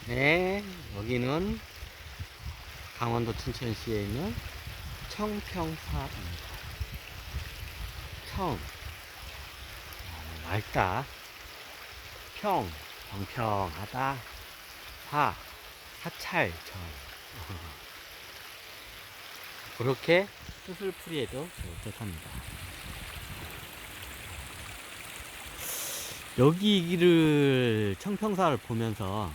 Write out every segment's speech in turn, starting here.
네, 여기는 강원도 춘천시에 있는 청평사입니다. 청, 맑다. 평, 평평하다. 사, 사찰절. 그렇게 뜻을 풀이해도 좋답니다. 여기를 청평사를 보면서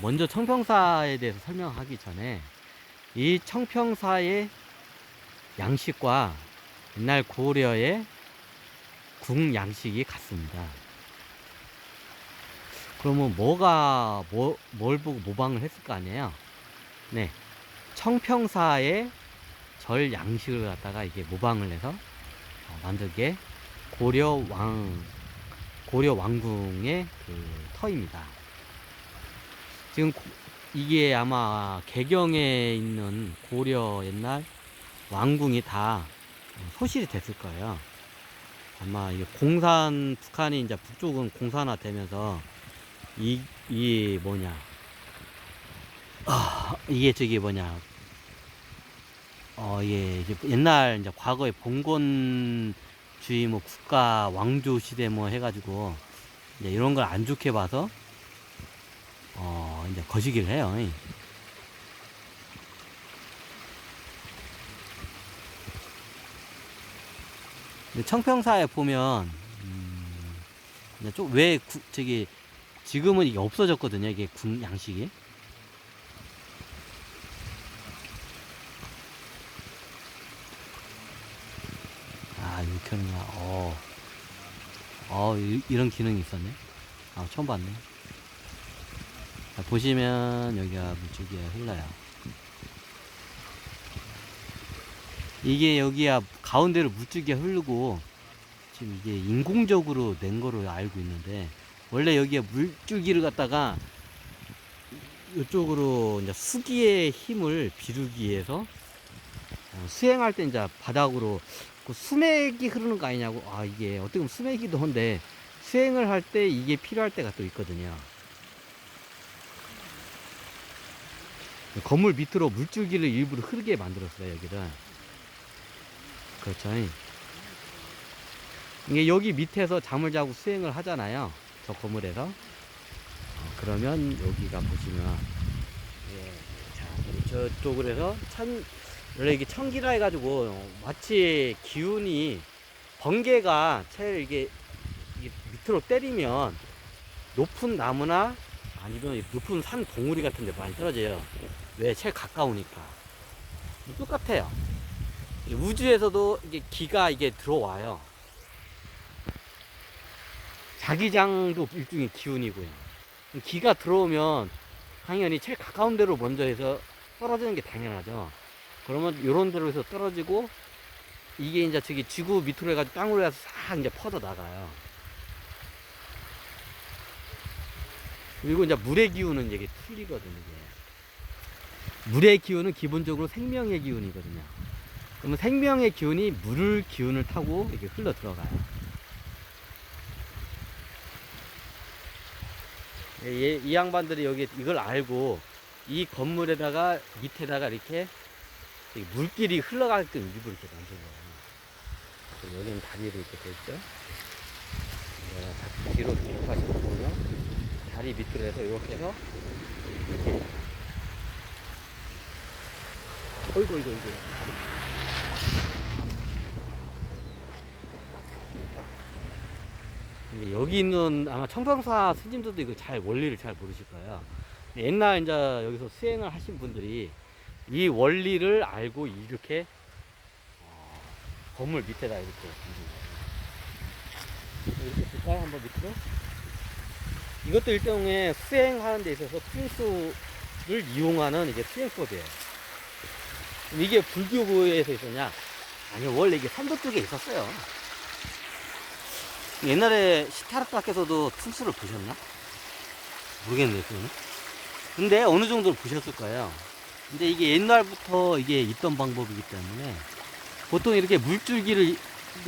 먼저 청평사에 대해서 설명하기 전에 이 청평사의 양식과 옛날 고려의 궁 양식이 같습니다. 그러면 뭘 보고 모방을 했을 거 아니에요? 네. 청평사의 절 양식을 갖다가 이게 모방을 해서 만들게 고려 왕궁의 그 터입니다. 지금 이게 아마 개경에 있는 고려 옛날 왕궁이 다 소실이 됐을 거예요. 아마 이게 북한이 이제 북쪽은 공산화 되면서 이 뭐냐, 이게 저기 뭐냐, 이게 옛날 이제 과거에 봉건주의 뭐 국가 왕조 시대 뭐 해가지고 이제 이런 걸 안 좋게 봐서 이제 거시기를 해요. 근데 청평사에 보면 왜 저기 지금은 이게 없어졌거든요. 이게 군 양식이. 이렇게 하는구나. 이런 기능이 있었네. 처음 봤네. 보시면 여기가 물줄기가 흘러요. 이게 여기야 가운데로 물줄기가 흐르고 지금 이게 인공적으로 낸 거로 알고 있는데, 원래 여기에 물줄기를 갖다가 이쪽으로 이제 수기의 힘을 비르기 위해서 수행할 때 이제 바닥으로 그 수맥이 흐르는 거 아니냐고. 이게 어떻게 보면 수맥이기도 한데 수행을 할 때 이게 필요할 때가 또 있거든요. 건물 밑으로 물줄기를 일부러 흐르게 만들었어요, 여기를. 그렇죠. 이게 여기 밑에서 잠을 자고 수행을 하잖아요, 저 건물에서. 그러면 여기가 보시면, 저쪽으로 해서 원래 이게 천기라 해가지고 마치 기운이, 번개가 이게 밑으로 때리면 높은 나무나 아니면 높은 산 봉우리 같은 데 많이 떨어져요. 왜? 제일 가까우니까. 똑같아요. 우주에서도 이게 기가 이게 들어와요. 자기장도 일종의 기운이고요. 기가 들어오면 당연히 제일 가까운 데로 먼저 해서 떨어지는 게 당연하죠. 그러면 이런 데로 해서 떨어지고, 이게 이제 저기 지구 밑으로 해가지고 땅으로 해서 싹 이제 퍼져 나가요. 그리고 이제 물의 기운은 이게 틀리거든요. 이게. 물의 기운은 기본적으로 생명의 기운이거든요. 그러면 생명의 기운이 물 기운을 타고 이렇게 흘러 들어가요. 이 양반들이 여기 이걸 알고 이 건물에다가 밑에다가 이렇게 물길이 흘러가게끔 일부러 이렇게 만든 거예요. 여기는 다리로 이렇게 돼 있죠. 뒤로 가시고 보면 다리 밑으로 해서 이렇게 해서 이렇게. 어이구. 여기 있는 아마 청평사 스님들도 이거 원리를 잘 모르실 거예요. 옛날 이제 여기서 수행을 하신 분들이 이 원리를 알고 이렇게 건물 밑에다 이렇게 이렇게 볼까요? 한번 밑으로. 이것도 일종의 수행하는 데 있어서 풍수를 이용하는 이게 수행법이에요. 이게 불교에서 있었냐? 아니요, 원래 이게 선도 쪽에 있었어요. 옛날에 시타르타께서도 풍수를 보셨나? 모르겠네요, 그거는. 근데 어느 정도는 보셨을 거예요. 근데 이게 옛날부터 이게 있던 방법이기 때문에 보통 이렇게 물줄기를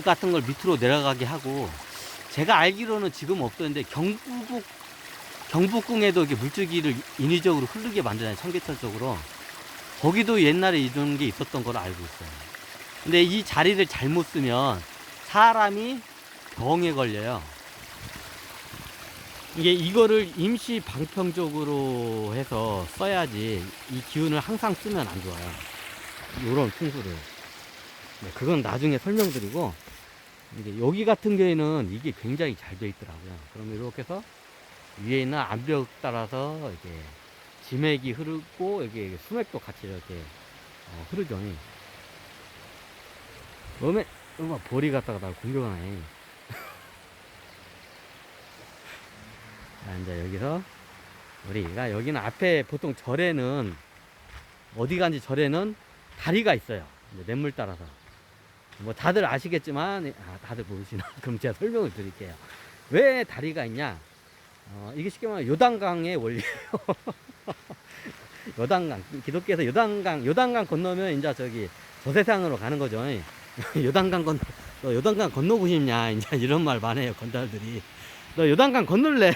같은 걸 밑으로 내려가게 하고, 제가 알기로는 지금 없던데 경부국 경복궁에도 이렇게 물줄기를 인위적으로 흐르게 만드잖아요. 청계천 쪽으로. 거기도 옛날에 이런 게 있었던 걸 알고 있어요. 근데 이 자리를 잘못 쓰면 사람이 병에 걸려요. 이거를 임시 방편적으로 해서 써야지 이 기운을 항상 쓰면 안 좋아요. 요런 풍수를. 네, 그건 나중에 설명드리고, 이제 여기 같은 경우에는 이게 굉장히 잘 되어 있더라고요. 그러면 이렇게 해서 위에 있는 암벽 따라서 이렇게 지맥이 흐르고, 여기 수맥도 같이 이렇게 흐르죠. 음악 볼이 갖다가 날 공격하네. 자, 이제 여기서 우리가 여기는 앞에 보통 절에는 어디 간지 절에는 다리가 있어요. 냇물 따라서. 뭐 다들 아시겠지만, 다들 모르시나? 그럼 제가 설명을 드릴게요. 왜 다리가 있냐? 이게 쉽게 말하면 요단강의 원리예요. 요단강, 기독교에서 요단강 건너면 이제 저 세상으로 가는 거죠. 너 요단강 건너고 싶냐? 이제 이런 말 많이 해요, 건달들이. 너 요단강 건널래?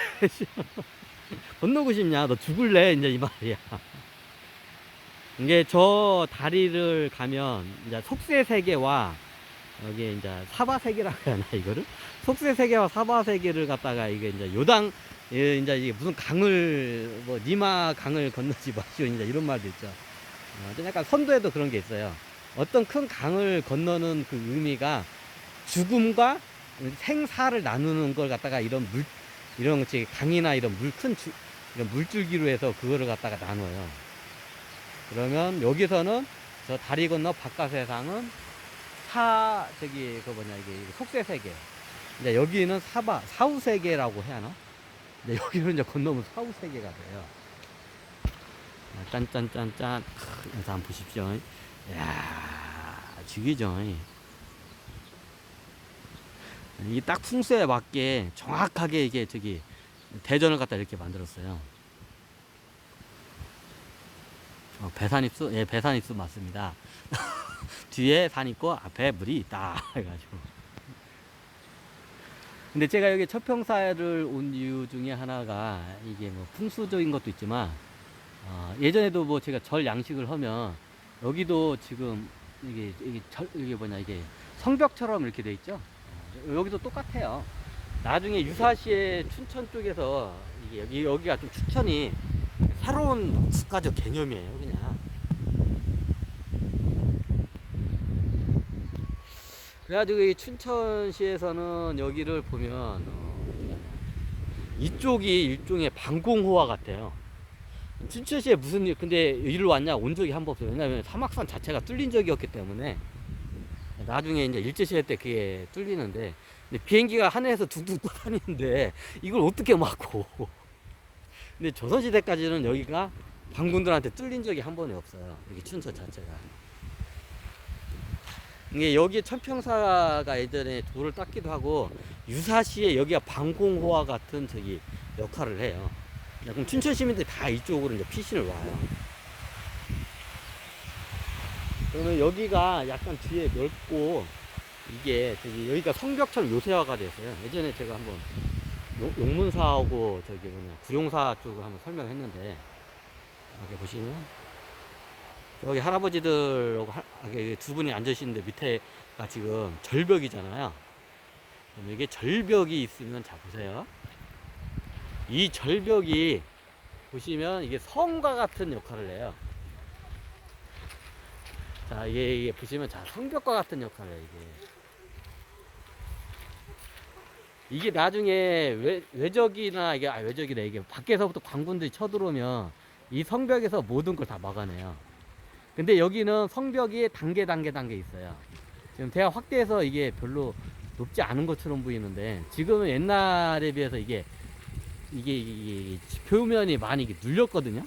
건너고 싶냐? 너 죽을래? 이제 이 말이야. 이게 저 다리를 가면 이제 속세세계와 여기 이제 사바세계라고 해야 하나 이거를? 속세세계와 사바세계를 갖다가 이게 이제 이제 이게 무슨 강을 니마 강을 건너지 마시오 이제 이런 말도 있죠. 약간 선도에도 그런 게 있어요. 어떤 큰 강을 건너는 그 의미가 죽음과 생사를 나누는 걸 갖다가 이런 강이나 이런 이런 물줄기로 해서 그거를 갖다가 나눠요. 그러면 여기서는 저 다리 건너 바깥 세상은 이게 속세세계. 이제 여기는 사후세계라고 해야 하나? 이제 여기는 이제 건너면 사후세계가 돼요. 짠짠짠짠. 여기서 한번 보십시오. 이야, 죽이죠. 이게 딱 풍수에 맞게 정확하게 이게 대전을 갖다 이렇게 만들었어요. 배산입수? 예, 배산입수 맞습니다. 뒤에 산 있고 앞에 물이 있다 해가지고. 근데 제가 여기 처평사를 온 이유 중에 하나가 이게 뭐 풍수적인 것도 있지만 예전에도 뭐 제가 절 양식을 하면 여기도 지금 이게 성벽처럼 이렇게 돼 있죠. 여기도 똑같아요. 나중에 유사시에 춘천 쪽에서 여기가 좀 춘천이 새로운 국가적 개념이에요, 그냥. 그래가지고 이 춘천시에서는 여기를 보면 이쪽이 일종의 방공호화 같아요. 춘천시에 근데 이리로 왔냐? 온 적이 한 번 없어요. 왜냐면 사막산 자체가 뚫린 적이 없기 때문에. 나중에 이제 일제시대 때 그게 뚫리는데, 근데 비행기가 하늘에서 둥둥 떠다니는데 이걸 어떻게 막고. 근데 조선시대까지는 여기가 반군들한테 뚫린 적이 한 번이 없어요. 여기 춘천 자체가. 이게 여기 천평사가 예전에 돌을 닦기도 하고 유사시에 여기가 방공호화 같은 역할을 해요. 그럼 춘천 시민들이 다 이쪽으로 이제 피신을 와요. 그러면 여기가 약간 뒤에 넓고 이게 여기가 성벽처럼 요새화가 됐어요. 예전에 제가 한번 용문사하고 구룡사 쪽을 한번 설명했는데 여기 보시면 여기 할아버지들 두 분이 앉으시는데 밑에가 지금 절벽이잖아요. 그럼 이게 절벽이 있으면 자 보세요. 이 절벽이 보시면 이게 성과 같은 역할을 해요. 자, 이게 보시면 자 성벽과 같은 역할을 해요. 이게 나중에 외적이나 외적이래 이게 밖에서부터 관군들이 쳐들어오면 이 성벽에서 모든 걸 다 막아내요. 근데 여기는 성벽이 단계 있어요. 지금 대가 확대해서 이게 별로 높지 않은 것처럼 보이는데 지금은 옛날에 비해서 이게 표면이 많이 눌렸거든요.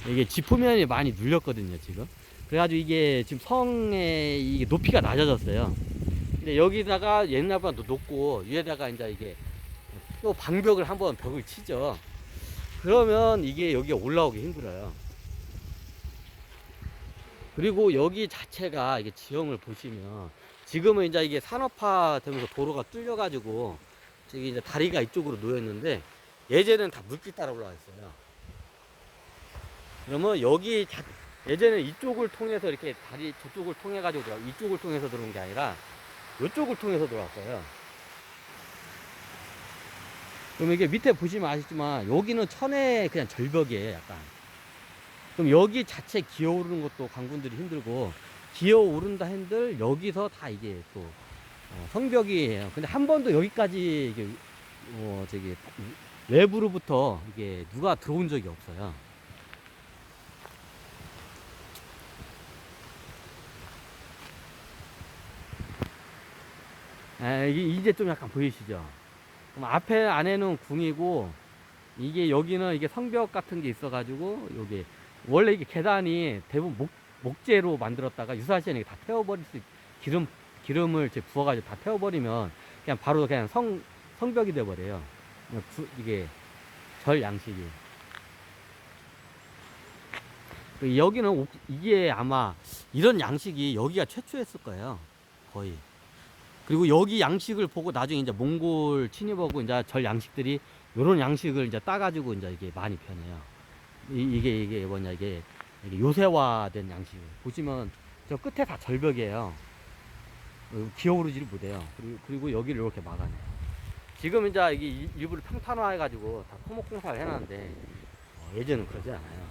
이게 지표면이 많이 눌렸거든요, 지금. 그래가지고 이게 지금 성의 이게 높이가 낮아졌어요. 근데 여기다가 옛날보다 높고 위에다가 이제 이게 또 방벽을 한번 벽을 치죠. 그러면 이게 여기가 올라오기 힘들어요. 그리고 여기 자체가 이게 지형을 보시면 지금은 이제 이게 산업화 되면서 도로가 뚫려가지고 저기 이제 다리가 이쪽으로 놓였는데 예전에는 다 물길 따라 올라가 있어요. 그러면 예전에 이쪽을 통해서 이렇게 다리 저쪽을 통해 가지고 이쪽을 통해서 들어온 게 아니라 이쪽을 통해서 들어왔어요. 그럼 이게 밑에 보시면 아시지만 여기는 천의 그냥 절벽이에요, 약간. 그럼 여기 자체 기어오르는 것도 관군들이 힘들고, 기어오른다 한들 여기서 다 이게 또 성벽이에요. 근데 한 번도 여기까지 이게 저기 외부로부터 이게 누가 들어온 적이 없어요. 이제 좀 약간 보이시죠? 그럼 앞에 안에는 궁이고, 이게 여기는 이게 성벽 같은 게 있어가지고, 여기 원래 이게 계단이 대부분 목재로 만들었다가 유사시에 이게 다 태워버릴 수 기름을 이제 부어가지고 다 태워버리면 그냥 바로 그냥 성벽이 돼버려요. 이게 절 양식이. 여기는 이게 아마 이런 양식이 여기가 최초였을 거예요, 거의. 그리고 여기 양식을 보고 나중에 이제 몽골 침입하고 이제 절 양식들이 요런 양식을 이제 따가지고 이제 이게 많이 변해요. 이게 뭐냐, 이게 요새화된 양식. 보시면 저 끝에 다 절벽이에요. 기어오르지를 못해요. 그리고 여기를 이렇게 막아내요. 지금 이제 이게 일부러 평탄화해가지고 다 토목 공사를 해놨는데, 예전은 그러지 않아요.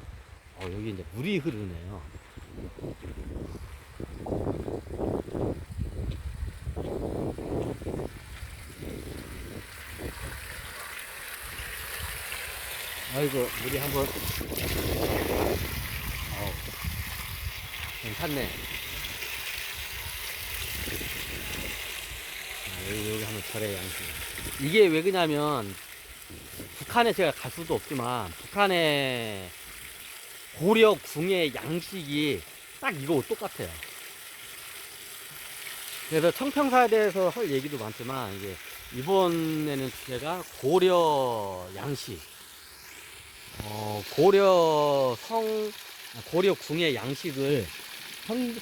여기 이제 물이 흐르네요. 아이고, 물이 한번, 괜찮네. 여기 한번 절의 양식. 이게 왜 그러냐면, 북한에 제가 갈 수도 없지만, 북한의 고려 궁의 양식이 딱 이거 똑같아요. 그래서 청평사에 대해서 할 얘기도 많지만, 이게, 이번에는 주제가 고려 양식. 고려 궁의 양식을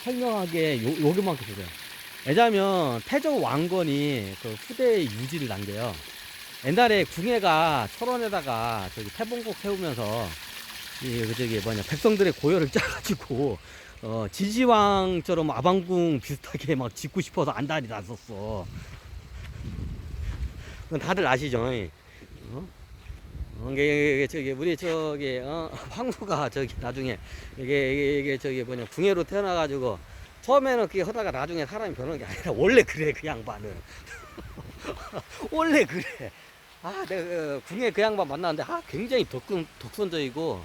설명하게 요기만큼 주세요. 왜냐면 태조 왕건이 그 후대의 유지를 남겨요. 옛날에 궁예가 철원에다가 저기 태봉곡 세우면서 백성들의 고열을 짜가지고 지지왕처럼 아방궁 비슷하게 막 짓고 싶어서 안달이 났었어. 그건 다들 아시죠? 우리 황후가 나중에 이게 궁예로 태어나가지고 처음에는 그게 하다가 나중에 사람이 변하는 게 아니라 원래 그래, 그 양반은. 원래 그래. 내가 궁예 그 양반 만났는데 굉장히 독선적이고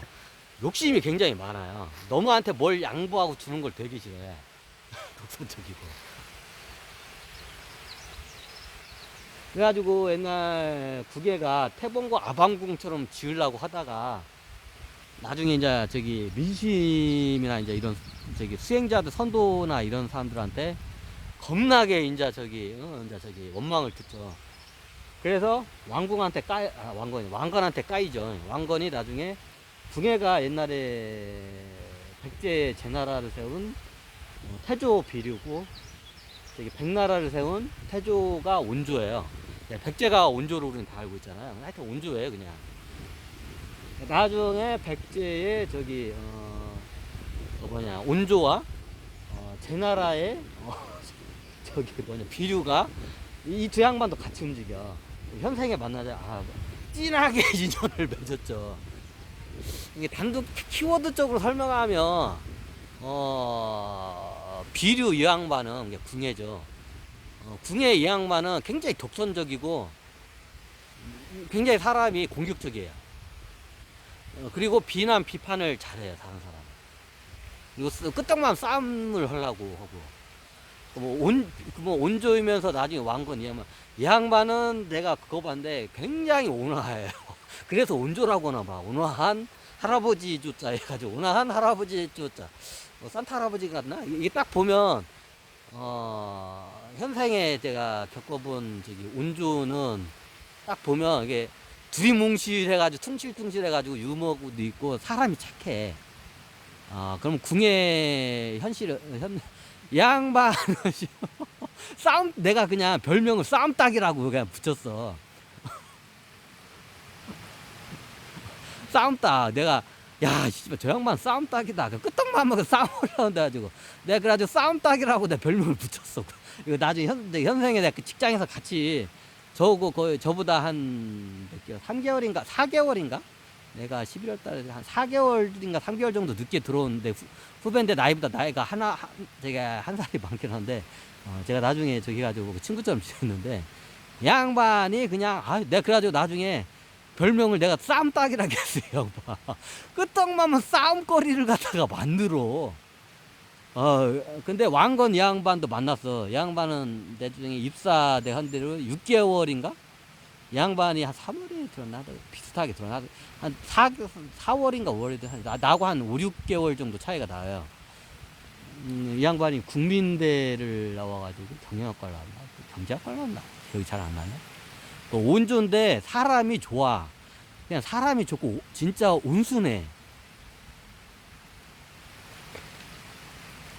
욕심이 굉장히 많아요. 너무한테 뭘 양보하고 주는 걸 되게 싫어해. 독선적이고. 그래가지고 옛날 국예가 태봉과 아방궁처럼 지으려고 하다가 나중에 이제 민심이나 이제 이런 수행자들, 선도나 이런 사람들한테 겁나게 이제 원망을 듣죠. 그래서 왕건한테 까이죠. 왕건이 나중에 궁예가 옛날에 백제 제나라를 세운 태조 비류고, 백나라를 세운 태조가 온조예요. 백제가 온조로 우리는 다 알고 있잖아요. 하여튼 온조예요, 그냥. 나중에 백제의 온조와 제나라의 비류가 이 두 양반도 같이 움직여. 현생에 만나자 찐하게 인연을 맺었죠. 이게 단독 키워드적으로 설명하면 비류 이 양반은 궁예죠. 궁예 이 양반은 굉장히 독선적이고 굉장히 사람이 공격적이에요. 그리고 비난 비판을 잘해요, 다른 사람. 그리고 끄떡만 싸움을 하려고 하고. 온조이면서 나중에 왕건 이 양반은 내가 그거 봤는데 굉장히 온화해요. 그래서 온조라고 하나 봐. 온화한 할아버지 조자 해가지고, 온화한 할아버지 조자. 산타 할아버지 같나? 이게 딱 보면 현생에 제가 겪어본 온조는 딱 보면 이게 두리뭉실해가지고 퉁실퉁실해가지고 유머도 있고 사람이 착해. 그럼 궁예 양반은 내가 그냥 별명을 싸움닭이라고 그냥 붙였어. 싸움딱. 내가, 야, 씨발, 저 양반 싸움딱이다. 그 끄떡만 먹어 싸움을 하는데 가지고. 내가 그래가지고 싸움딱이라고 내 별명을 붙였어. 이거 나중에 현생에 내가 그 직장에서 같이 거의 저보다 한 몇 개월, 3개월인가, 4개월인가? 내가 11월 달에 한 4개월인가 3개월 정도 늦게 들어오는데 후배인데 나이가 제가 한 살이 많긴 한데, 제가 나중에 저기 가지고 그 친구처럼 지냈는데, 양반이 그냥, 내가 그래가지고 나중에 별명을 내가 싸움딱이라고 했어요, 양반. 끄떡만면 싸움거리를 갖다가 만들어. 근데 왕건 이 양반도 만났어. 이 양반은 내 중에 입사대 한 대로 6개월인가? 이 양반이 한 3월에 들어나, 비슷하게 들어나, 한 4월인가 5월에 나하고 한 5, 6개월 정도 차이가 나요. 이 양반이 국민대를 나와가지고 경영학과를 나왔나? 경제학과를 나왔나? 기억이 잘 안 나네. 온조인데 사람이 좋아. 그냥 사람이 좋고 진짜 온순해.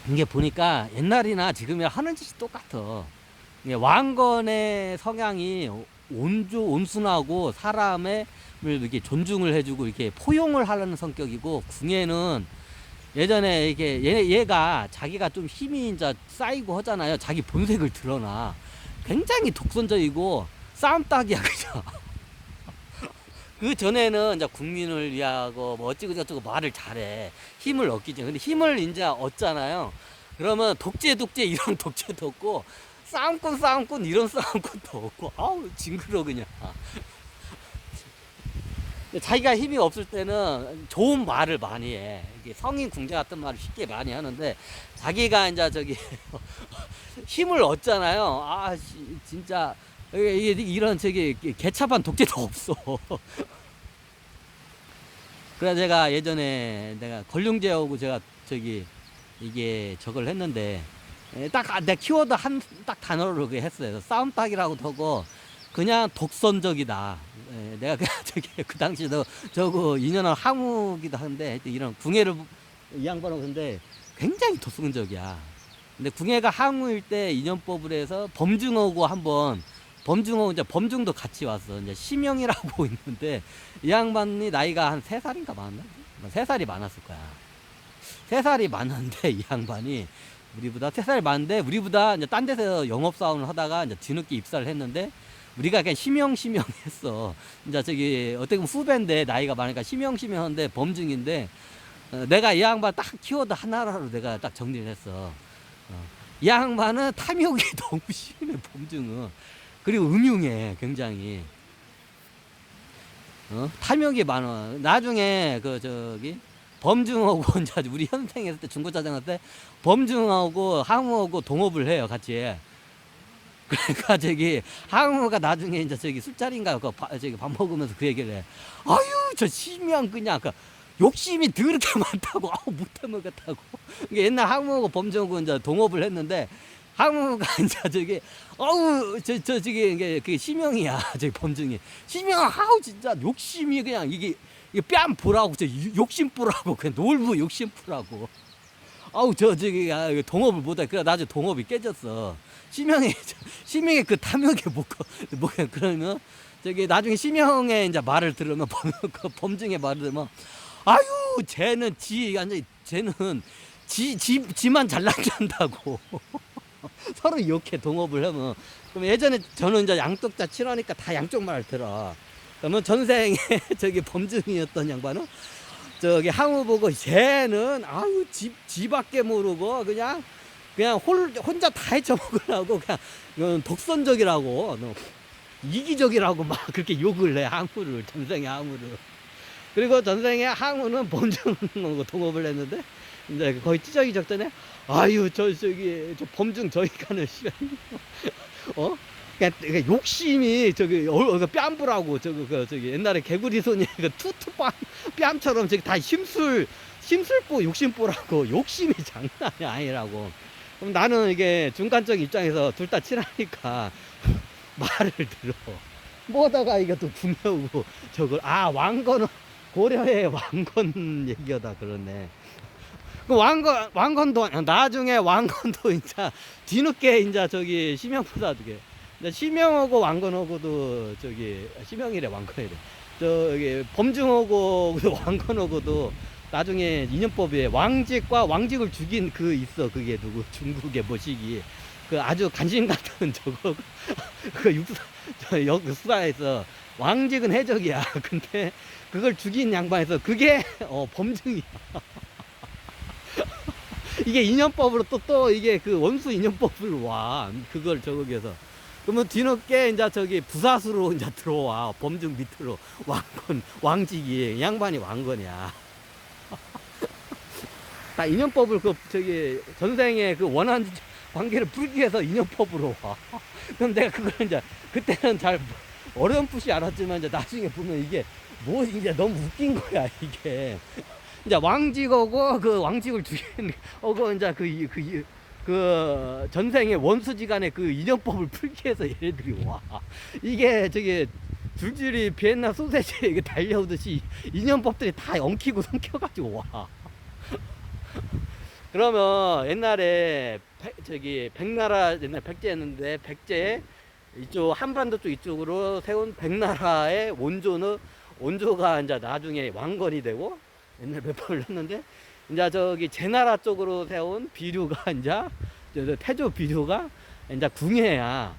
이게 보니까 옛날이나 지금이랑 하는 짓이 똑같아. 왕건의 성향이 온순하고 사람을 이렇게 존중을 해주고 이렇게 포용을 하려는 성격이고, 궁예는 예전에 이게 얘가 자기가 좀 힘이 이제 쌓이고 하잖아요. 자기 본색을 드러나. 굉장히 독선적이고 싸움딱이야, 그죠? 그 전에는 이제 국민을 위하고 뭐 어찌고저쩌고 말을 잘해. 힘을 얻기죠. 근데 힘을 이제 얻잖아요. 그러면 독재 이런 독재도 없고, 싸움꾼 이런 싸움꾼도 없고, 아우 징그러 그냥. 자기가 힘이 없을 때는 좋은 말을 많이 해. 이게 성인 궁제 같은 말을 쉽게 많이 하는데, 자기가 이제 저기 힘을 얻잖아요. 진짜 이런 저기 개차반 독재도 없어. 그래 제가 예전에 내가 권룡제하고 제가 저기 이게 저걸 했는데, 딱 내 키워드 딱 단어로 했어요. 싸움딱이라고 하고 그냥 독선적이다. 내가 그냥 저기 그 당시도 저거 2년한 항우기도 한데 이런 궁예를 이 양반하고 근데 굉장히 독선적이야. 근데 궁예가 항우일 때 인연법을 해서 범중하고 한번 이제 범중도 같이 왔어. 이제 심영이라고 있는데 이 양반이 나이가 한 3살인가 많았나? 3살이 많았을 거야. 3살이 많았는데 이 양반이 우리보다 3살 많은데, 우리보다 이제 딴 데서 영업사원을 하다가 이제 뒤늦게 입사를 했는데, 우리가 그냥 심영 했어. 이제 저기 어떻게 보면 후배인데 나이가 많으니까 심영 하는데 범중인데, 내가 이 양반 딱 키워드 하나로 내가 딱 정리를 했어. 이 양반은 탐욕이 너무 심해, 범중은. 그리고 음흉해, 굉장히. 탐욕이 많아. 나중에 범중하고 이제 우리 현생했을 때 중고차장 할 때 범중하고 항우하고 동업을 해요, 같이. 그러니까 항우가 나중에 이제 술자리인가 밥 먹으면서 그 얘기를 해. 아유 저 심양 그냥 욕심이 더럽게 많다고. 못해 먹겠다고. 옛날 항우하고 범중하고 이제 동업을 했는데, 항우가 이제 그 심형이야, 범중이. 심형 진짜 욕심이 그냥 이게 뺨보라고, 욕심부라고, 그냥 놀부 욕심부라고. 동업을 못해. 그래, 나중에 동업이 깨졌어. 심형의 그 탐욕에 그러면, 나중에 심형의 이제 말을 들으면, 범중의 말을 들으면, 쟤는 지만 잘난다고. 서로 이렇게 동업을 하면, 그럼 예전에 저는 이제 양쪽자 친하니까 다 양쪽 말을 들어. 그러면 전생에 범중이었던 양반은 항우 보고, 쟤는 지밖에 모르고 그냥 혼자 다 헤쳐먹으려고 그냥 독선적이라고, 이기적이라고 막 그렇게 욕을 해, 항우를. 전생에 항우를. 그리고 전생에 항우는 범중하고 동업을 했는데, 이제 거의 찢어기 적전에 저 범중 저기가는 그러니까 욕심이 뺨부라고, 옛날에 개구리 손이 투투 뺨처럼 다 힘술보 욕심보라고. 욕심이 장난이 아니라고. 그럼 나는 이게 중간적 입장에서 둘 다 친하니까 말을 들어. 뭐다가 이게 또 궁여우고 왕건은 고려의 왕건 얘기하다 그러네. 그 왕건도 나중에 이제 뒤늦게 이제 심형보다 심형하고 왕건하고도 심형이래, 왕건이래. 저기 범증하고 왕건하고도 나중에 인연법에 왕직과 왕직을 죽인 그 있어. 그게 누구 중국의 뭐시기 그 아주 간신 같은 저거 그 역사에서 왕직은 해적이야. 근데 그걸 죽인 양반에서 그게 범증이야. 이게 인연법으로 또 이게 그 원수 인연법을 와. 그걸 저거에서. 그러면 뒤늦게 이제 저기 부사수로 이제 들어와. 범증 밑으로. 왕건, 왕직이. 양반이 왕건이야. 다 인연법을 그 저기 전생에 그 원한 관계를 풀기 위해서 인연법으로 와. 그럼 내가 그걸 이제 그때는 잘 어렴풋이 알았지만 이제 나중에 보면 이게 뭐 이제 너무 웃긴 거야 이게. 이제 왕직하고 그 왕직을 죽인 이제 그 전생의 원수지간의 그 인연법을 풀기 위해서 얘네들이 와. 이게 저기 줄줄이 비엔나 소세지에 이게 달려오듯이 인연법들이 다 엉키고 성켜가지고 와. 그러면 옛날에 저기 백나라 옛날 백제였는데 백제 이쪽 한반도 쪽 이쪽으로 세운 백나라의 원조가 이제 나중에 왕건이 되고 옛날 몇 번 흘렀는데 이제 저기 제나라 쪽으로 세운 비류가 이제 태조 비류가 이제 궁예야.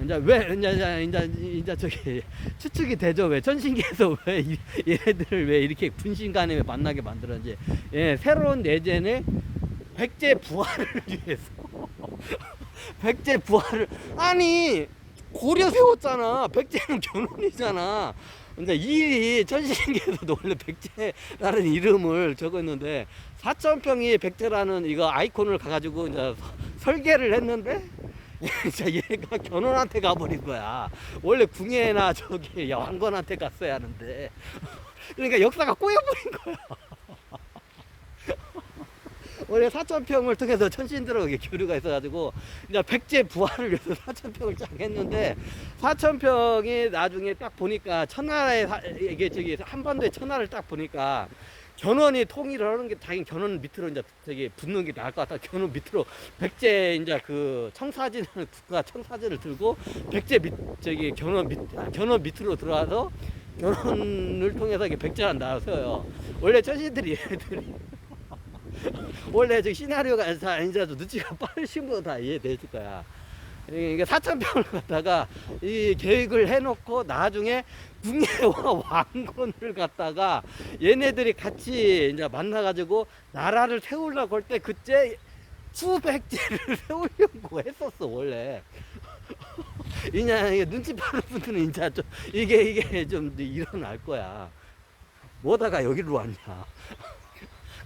이제 왜 이제 저기 추측이 되죠. 왜 천신기에서 왜 얘네들을 왜 이렇게 분신간에 왜 만나게 만들었는지. 예, 새로운 내전의 백제 부활을 위해서 백제 부활을 아니 고려 세웠잖아. 백제는 견훤이잖아. 그러니까 이 천신기에서도 원래 백제라는 이름을 적었는데 4,000평이 백제라는 이거 아이콘을 가가지고 이제 설계를 했는데 진짜 얘가 견훤한테 가버린 거야. 원래 궁예나 저기 왕건한테 갔어야 하는데 그러니까 역사가 꼬여버린 거야. 원래 4,000평을 통해서 천신들하고 교류가 있어가지고 이제 백제 부활을 위해서 4,000평을 쫙 했는데 4,000평이 나중에 딱 보니까 천하에 이게 저기 한반도의 천하를 딱 보니까 견훤이 통일을 하는 게 당연히 견훤 밑으로 이제 저기 붙는 게 나을 것 같아. 견훤 밑으로 백제 이제 그 청사진 국가 청사진을 들고 백제 밑 저기 견훤 밑으로 들어와서 견훤을 통해서 이게 백제가 나서요. 원래 천신들이 얘들이 원래 저 시나리오가 다 이제 눈치가 빠르신 분은 다 이해되실 거야. 이게 4,000평을 갖다가 이 계획을 해놓고 나중에 궁예와 왕건을 갖다가 얘네들이 같이 이제 만나가지고 나라를 세우려고 할 때 그때 수백제를 세우려고 했었어 원래. 이게 눈치 빠른 분들은 이제 좀 이게 좀 일어날 거야. 뭐다가 여기로 왔냐.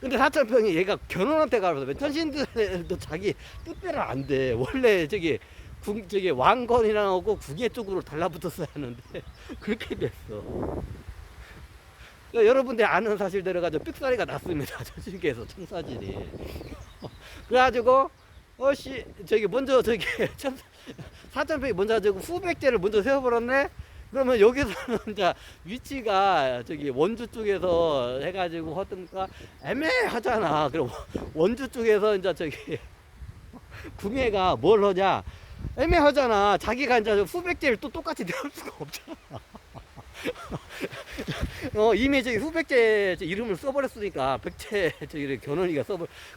근데 4,000평이 얘가 견훤한테 가면서 천신들도 자기 뜻대로 안 돼. 원래 저기 왕건이랑 하고 궁예 쪽으로 달라붙었어야 하는데 그렇게 됐어. 그러니까 여러분들 아는 사실대로 가지고 삑사리가 났습니다. 천신기에서 청사진이. 그래가지고 저기 먼저 저기 4,000평이 먼저 저기 수백제를 먼저 세워버렸네. 그러면 여기서는 이제 위치가 저기 원주 쪽에서 해가지고 하든가 애매하잖아. 그럼 원주 쪽에서 이제 저기 궁예가 뭘 하냐 애매하잖아. 자기가 이제 수백제를 또 똑같이 내올 수가 없잖아. 이미 저기 후백제 이름을 써버렸으니까 백제 저기 견훤이가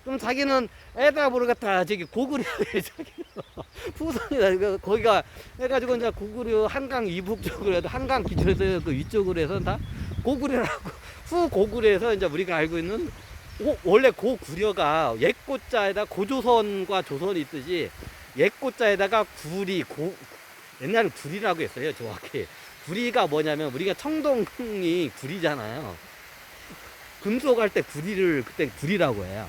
그럼 자기는 에다 모르겠다 저기 고구려 자기는 후손이다. 거기가 해가지고 이제 고구려 한강 이북 쪽으로 해도 한강 기준에서 그 위쪽으로 해서 다 고구려라고 후고구려에서 이제 우리가 알고 있는 원래 고구려가 옛고자에다 고조선과 조선이 있듯이 옛고자에다가 옛날에 구리라고 했어요. 정확히 구리가 뭐냐면 우리가 청동이 구리잖아요. 금속할 때 구리를 그때 구리라고 해요.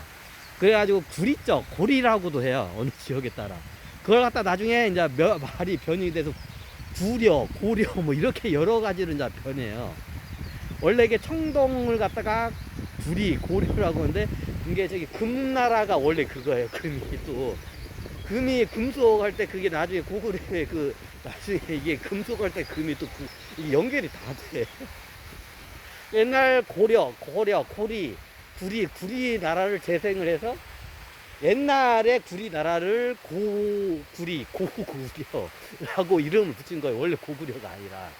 그래가지고 구리적 고리라고도 해요. 어느 지역에 따라. 그걸 갖다 나중에 이제 말이 변형이 돼서 구려, 고려 뭐 이렇게 여러 가지로 이제 변해요. 원래 이게 청동을 갖다가 고려라고 하는데 이게 저기 금나라가 원래 그거예요. 금이 금속 할 때 그게 나중에 고구려의 나중에 이게 금속 할 때 금이 또 이게 연결이 다 돼. 옛날 고리, 구리 나라를 재생을 해서 옛날에 구리 나라를 고구려라고 이름을 붙인 거예요. 원래 고구려가 아니라.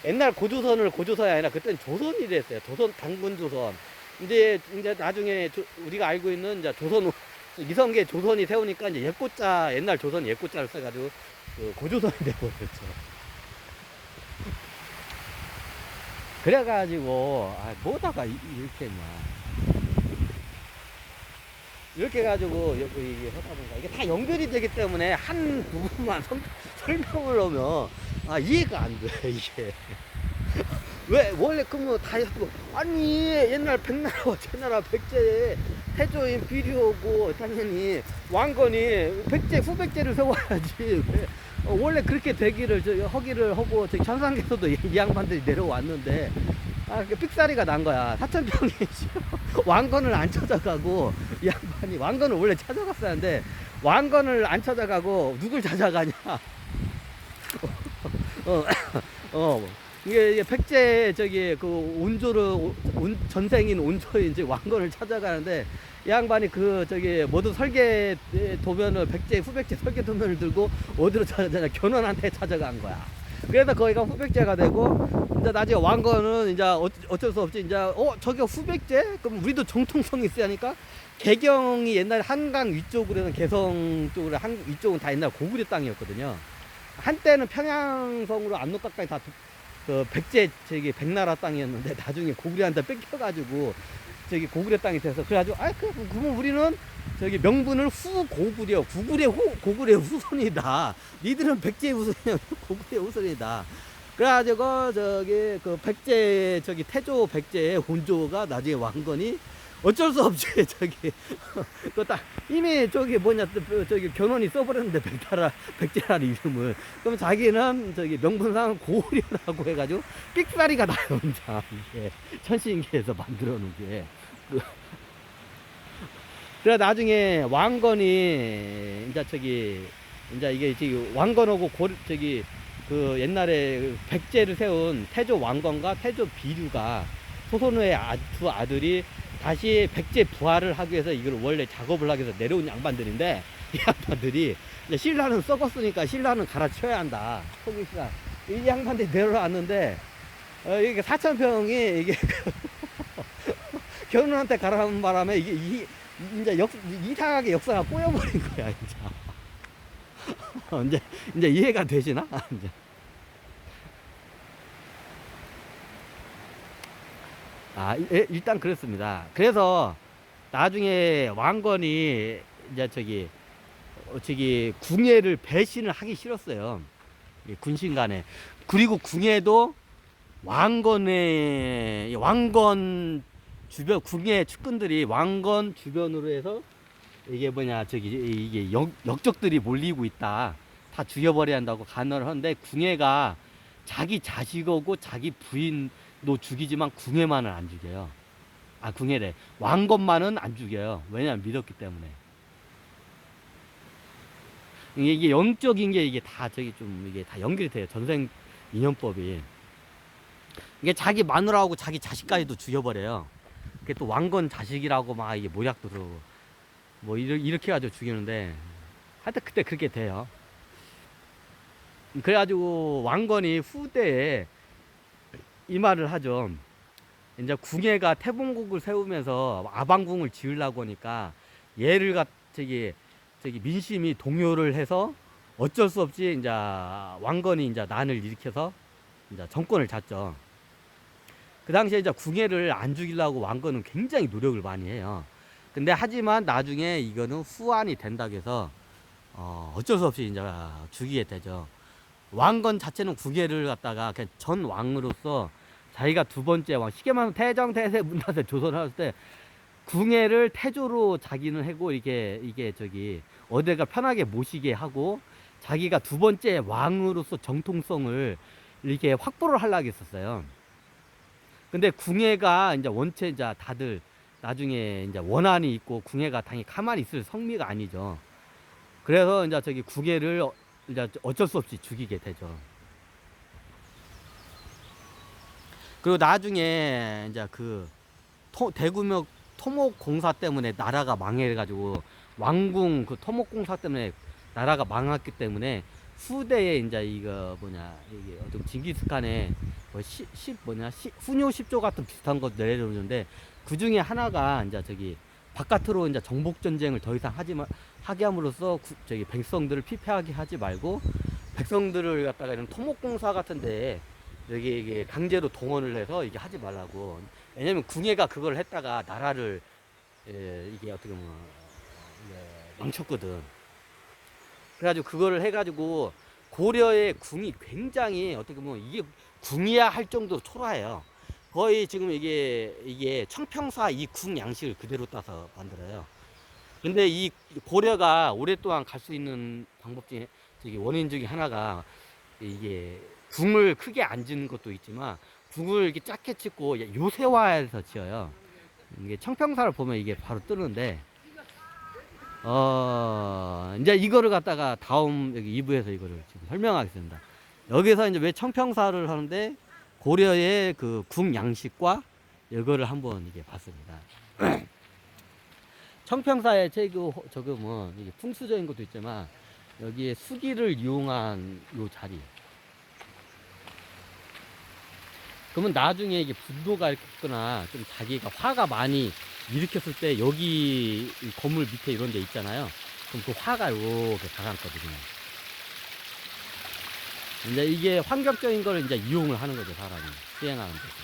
옛날 고조선을 고조선이 아니라 그때는 조선이 됐어요. 조선 당군 조선. 이제 나중에 우리가 알고 있는 이제 조선 이성계 조선이 세우니까 이제 옛고자 옛날 조선 옛고자를 써가지고 그 고조선이 돼버렸죠. 그래가지고 뭐다가 이렇게 했냐. 이렇게 해가지고 이게 하다 보니까 이게 다 연결이 되기 때문에 한 부분만 설명을 하면 이해가 안 돼, 이게. 왜 원래 그러면 다 해도 아니 옛날 백나라와 제나라 백제에 태조인 비료고 당연히 왕건이 백제 후백제를 세워야지. 왜 원래 그렇게 되기를 허기를 하고 천상계에서도 이 양반들이 내려왔는데 그 삑사리가 난 거야. 사천평이 왕건을 안 찾아가고 이 양반이 왕건을 원래 찾아갔어야 하는데 왕건을 안 찾아가고 누굴 찾아가냐. 이게 백제 그 전생인 온조인 이제 왕건을 찾아가는데 이 양반이 모든 설계 도면을 백제 후백제 설계 도면을 들고 어디로 찾아가냐, 견훤한테 찾아간 거야. 그래서 거기가 후백제가 되고 이제 나중에 왕건은 이제 어쩔 수 없이 이제 저기가 후백제? 그럼 우리도 정통성이 있으니까 개경이 옛날에 한강 위쪽으로는 개성 쪽으로 위쪽은 다 옛날 고구려 땅이었거든요. 한때는 평양성으로 압록강까지 다 백제 백나라 땅이었는데 나중에 고구려한테 뺏겨가지고 고구려 땅이 돼서 그래가지고 그러면 우리는 명분을 후고구려 고구려 후손이다. 니들은 백제 후손이야. 고구려 후손이다. 그래가지고 그 백제 태조 백제의 온조가 나중에 왕건이 어쩔 수 없이 딱 이미 견훤이 써버렸는데 백제라는 이름을. 그럼 자기는 명분상 고구려라고 해가지고 삑사리가 나요, 혼자. 이게 천신기에서 만들어 놓은 게. 그래 나중에 왕건이 이제 이게 왕건하고 그 옛날에 백제를 세운 태조 왕건과 태조 비류가 소선우의 두 아들이 다시 백제 부활을 하기 위해서 이걸 원래 작업을 하기 위해서 내려온 양반들인데 이 양반들이 이제 신라는 썩었으니까 신라는 갈아치워야 한다. 통일신라. 이 양반들이 내려왔는데 이게 사천평이 이게 견훤한테 가라는 바람에 이게 이제 이상하게 역사가 꼬여버린 거야, 이제 이해가 되시나? 이제. 일단 그렇습니다. 그래서 나중에 왕건이 이제 궁예를 배신을 하기 싫었어요. 군신 간에. 그리고 궁예도 왕건 주변, 궁예 측근들이 왕건 주변으로 해서 이게 이게 역적들이 몰리고 있다. 다 죽여버려야 한다고 간언을 하는데 궁예가 자기 자식하고 자기 부인도 죽이지만 궁예만은 안 죽여요. 궁예래. 왕건만은 안 죽여요. 왜냐면 믿었기 때문에. 이게 영적인 게 이게 다 이게 다 연결이 돼요. 전생 인연법이. 이게 자기 마누라하고 자기 자식까지도 죽여버려요. 그게 또 왕건 자식이라고 막 이게 모략도 들고 뭐 이렇게 해가지고 죽이는데 하여튼 그때 그렇게 돼요. 그래가지고 왕건이 후대에 이 말을 하죠. 이제 궁예가 태봉국을 세우면서 아방궁을 지으려고 하니까 얘를 민심이 동요를 해서 어쩔 수 없이 이제 왕건이 이제 난을 일으켜서 이제 정권을 잡죠. 그 당시에 이제 궁예를 안 죽이려고 왕건은 굉장히 노력을 많이 해요. 근데 하지만 나중에 이거는 후환이 된다고 해서 어쩔 수 없이 이제 죽이게 되죠. 왕건 자체는 궁예를 갖다가 그냥 전 왕으로서 자기가 두 번째 왕, 쉽게 말하면 태정, 태세, 문화세, 조선을 했을 때 궁예를 태조로 자기는 하고 이게 어디가 편하게 모시게 하고 자기가 두 번째 왕으로서 정통성을 이렇게 확보를 하려고 했었어요. 근데 궁예가 이제 원체 이제 다들 나중에 이제 원한이 있고 궁예가 당연히 가만히 있을 성미가 아니죠. 그래서 이제 궁예를 이제 어쩔 수 없이 죽이게 되죠. 그리고 나중에 이제 대구역 토목공사 때문에 나라가 망해가지고 왕궁 토목공사 때문에 나라가 망했기 때문에 후대에 이제 이거 뭐냐 이게 어떤 징기스칸의 뭐 훈요 10조 같은 비슷한 거 내려오는데 그 중에 하나가 이제 저기 바깥으로 이제 정복 전쟁을 더 이상 하게 함으로써 저기 백성들을 피폐하게 하지 말고 백성들을 갖다가 이런 토목공사 같은데 여기 이게 강제로 동원을 해서 이게 하지 말라고. 왜냐면 궁예가 그걸 했다가 나라를 이게 어떻게 보면 망쳤거든. 그래가지고 그거를 해가지고 고려의 궁이 굉장히 어떻게 보면 이게 궁이야 할 정도로 초라해요. 거의 지금 이게 청평사 이 궁 양식을 그대로 따서 만들어요. 근데 이 고려가 오랫동안 갈 수 있는 방법 중에 저기 원인 중에 하나가 이게 궁을 크게 안 짓는 것도 있지만 궁을 이렇게 작게 짓고 요새화해서 지어요. 이게 청평사를 보면 이게 바로 뜨는데 이제 이거를 갖다가 다음 여기 2부에서 이거를 지금 설명하겠습니다. 여기서 이제 왜 청평사를 하는데 고려의 그 궁 양식과 이거를 한번 이게 봤습니다. 청평사의 저거 뭐 이게 풍수적인 것도 있지만 여기에 수기를 이용한 요 자리. 그러면 나중에 이게 분노가 있거나 좀 자기가 화가 많이 일으켰을 때 여기 이 건물 밑에 이런 데 있잖아요. 그럼 그 화가 이렇게 가라앉거든요. 이제 이게 환경적인 걸 이제 이용을 하는 거죠, 사람이. 수행하는 거죠.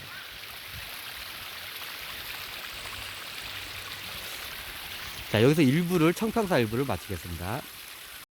자, 여기서 청평사 일부를 마치겠습니다.